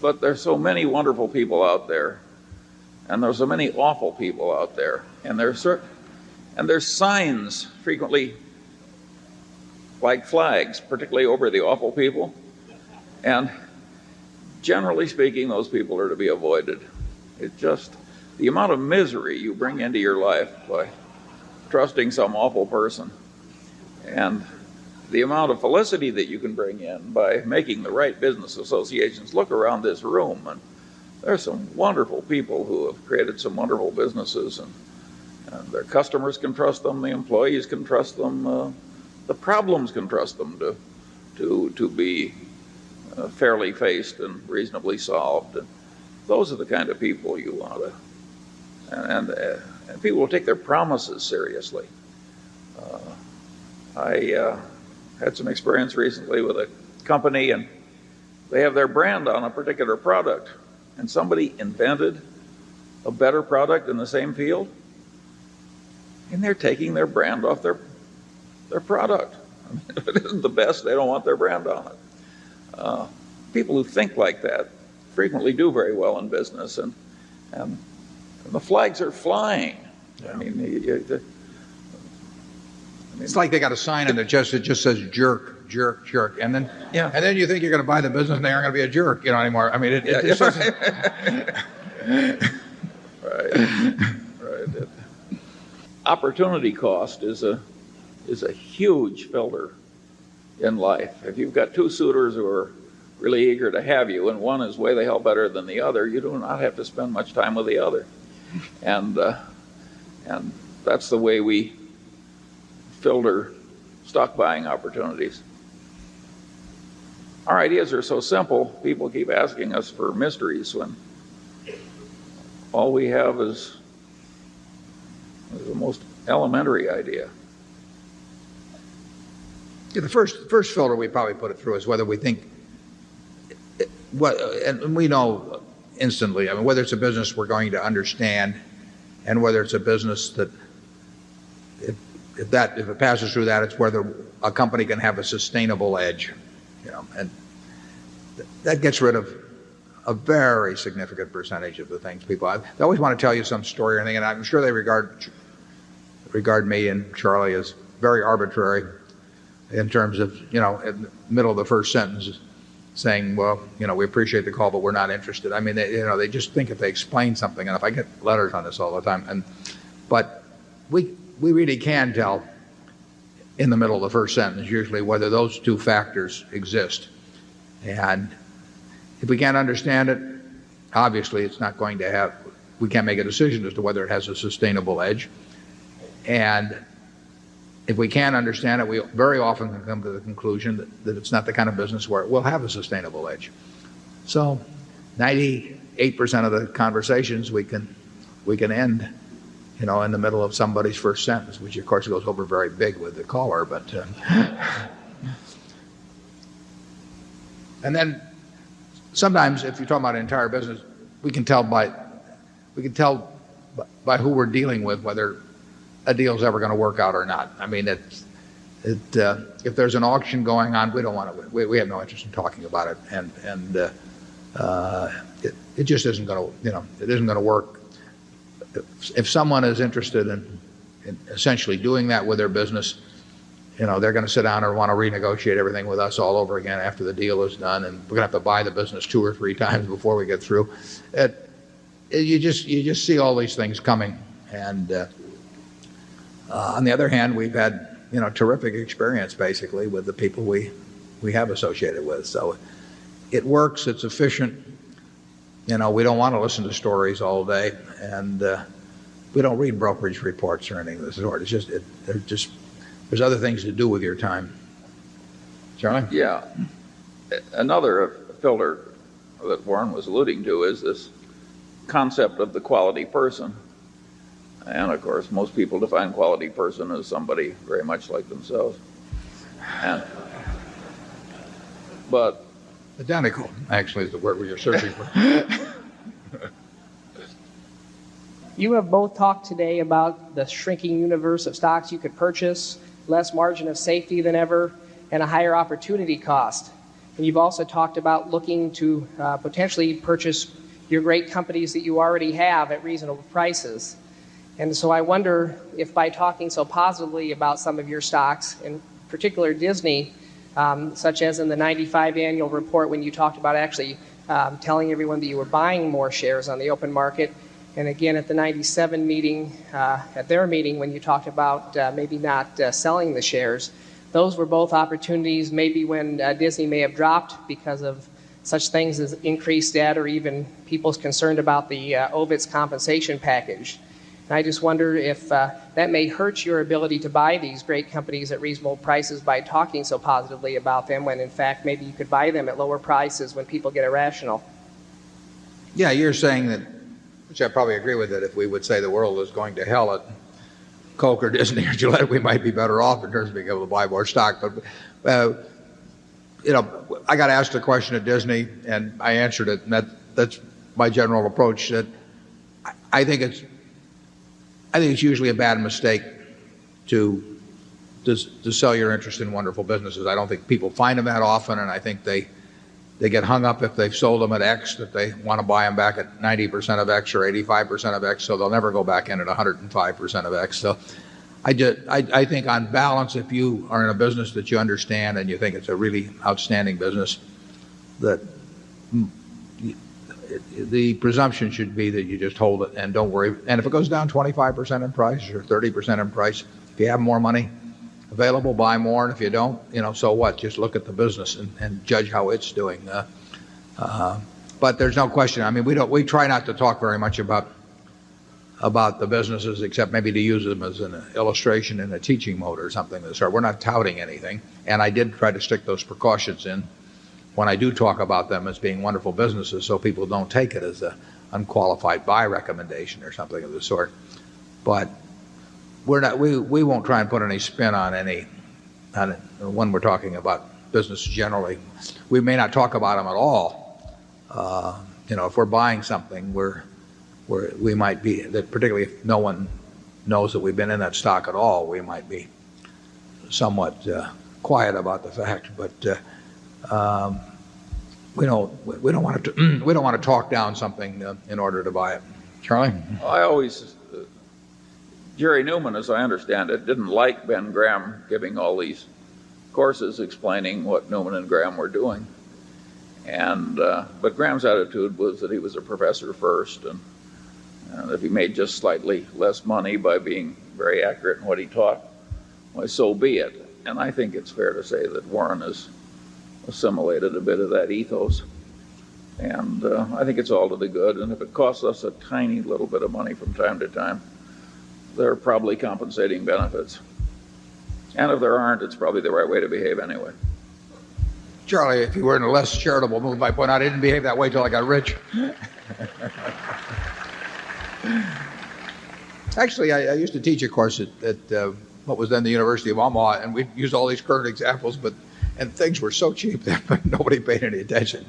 But there's so many wonderful people out there, and there's so many awful people out there, and there's signs frequently like flags, particularly over the awful people, and generally speaking, those people are to be avoided. It's just the amount of misery you bring into your life by trusting some awful person, and the amount of felicity that you can bring in by making the right business associations. Look around this room, and there's some wonderful people who have created some wonderful businesses, and their customers can trust them, the employees can trust them, the problems can trust them to be fairly faced and reasonably solved. And those are the kind of people you want to, and people will take their promises seriously. I had some experience recently with a company, and they have their brand on a particular product, and somebody invented a better product in the same field, and they're taking their brand off their product. I mean, if it isn't the best, they don't want their brand on it. People who think like that frequently do very well in business, and the flags are flying. Yeah. I mean, it's like they got a sign and it just says jerk, jerk, jerk, and then you think you're going to buy the business and they aren't going to be a jerk, anymore. I mean, it just right. Opportunity cost is a huge filter in life. If you've got two suitors who are really eager to have you, and one is way the hell better than the other, you do not have to spend much time with the other, and that's the way we filter stock buying opportunities. Our ideas are so simple, people keep asking us for mysteries when all we have is the most elementary idea. Yeah, the first filter we probably put it through is whether we think and we know instantly, I mean, whether it's a business we're going to understand, and whether it's a business that if it passes through that, it's whether a company can have a sustainable edge, and that gets rid of a very significant percentage of the things people have. They always want to tell you some story or anything, and I'm sure they regard me and Charlie as very arbitrary in terms of, in the middle of the first sentence saying, well, we appreciate the call, but we're not interested. I mean, they just think if they explain something, and if I get letters on this all the time, but we really can tell in the middle of the first sentence usually whether those two factors exist. And if we can't understand it, obviously it's not going to we can't make a decision as to whether it has a sustainable edge. And if we can't understand it, we very often can come to the conclusion that it's not the kind of business where it will have a sustainable edge. So 98% of the conversations we can end in the middle of somebody's first sentence, which of course goes over very big with the caller, but and then sometimes if you're talking about an entire business, we can tell by who we're dealing with whether a deal's ever going to work out or not. I mean, if there's an auction going on, we don't want to. We have no interest in talking about it, and it just isn't going to. It isn't going to work. If someone is interested in essentially doing that with their business, they're going to sit down and want to renegotiate everything with us all over again after the deal is done, and we're going to have to buy the business 2 or 3 times before we get through. You just see all these things coming, and on the other hand, we've had terrific experience basically with the people we have associated with. So it works. It's efficient. We don't want to listen to stories all day, and we don't read brokerage reports or anything of the sort. It's just there's other things to do with your time. Charlie? Yeah. Another filter that Warren was alluding to is this concept of the quality person. And of course, most people define quality person as somebody very much like themselves. But identical, actually, is the word you're searching for. You have both talked today about the shrinking universe of stocks you could purchase, less margin of safety than ever, and a higher opportunity cost. And you've also talked about looking to potentially purchase your great companies that you already have at reasonable prices. And so I wonder if by talking so positively about some of your stocks, in particular Disney, such as in the 95 annual report when you talked about actually telling everyone that you were buying more shares on the open market, and again at the 97 meeting, at their meeting when you talked about maybe not selling the shares, those were both opportunities maybe when Disney may have dropped because of such things as increased debt or even people's concerned about the OVIT's compensation package. And I just wonder if that may hurt your ability to buy these great companies at reasonable prices by talking so positively about them when in fact maybe you could buy them at lower prices when people get irrational. Yeah, you're saying that, which I probably agree with it, if we would say the world is going to hell at Coke or Disney or Gillette, we might be better off in terms of being able to buy more stock. But, you know, I got asked a question at Disney and I answered it, and that's my general approach, that I think it's usually a bad mistake to sell your interest in wonderful businesses. I don't think people find them that often, and I think they get hung up if they've sold them at X that they want to buy them back at 90% of X or 85% of X, so they'll never go back in at 105% of X. So I think on balance, if you are in a business that you understand and you think it's a really outstanding business, that the presumption should be that you just hold it and don't worry. And if it goes down 25% in price or 30% in price, if you have more money available, buy more. And if you don't, you know, so what? Just look at the business and judge how it's doing. But there's no question. I mean, we try not to talk very much about the businesses, except maybe to use them as an illustration in a teaching mode or something of the sort. We're not touting anything. And I did try to stick those precautions in when I do talk about them as being wonderful businesses, so people don't take it as an unqualified buy recommendation or something of the sort. But we won't try and put any spin on when we're talking about business generally. We may not talk about them at all. You know, if we're buying something, we might be, that particularly if no one knows that we've been in that stock at all, we might be somewhat quiet about the fact. But we don't want to talk down something in order to buy it. Charlie? Jerry Newman, as I understand it, didn't like Ben Graham giving all these courses explaining what Newman and Graham were doing. But Graham's attitude was that he was a professor first, and if he made just slightly less money by being very accurate in what he taught, why, so be it. And I think it's fair to say that Warren has assimilated a bit of that ethos. And I think it's all to the good. And if it costs us a tiny little bit of money from time to time, there are probably compensating benefits. And if there aren't, it's probably the right way to behave anyway. Charlie, if you were in a less charitable mood, I point out I didn't behave that way till I got rich. Actually, I used to teach a course at what was then the University of Omaha, and we used all these current examples, and things were so cheap that nobody paid any attention.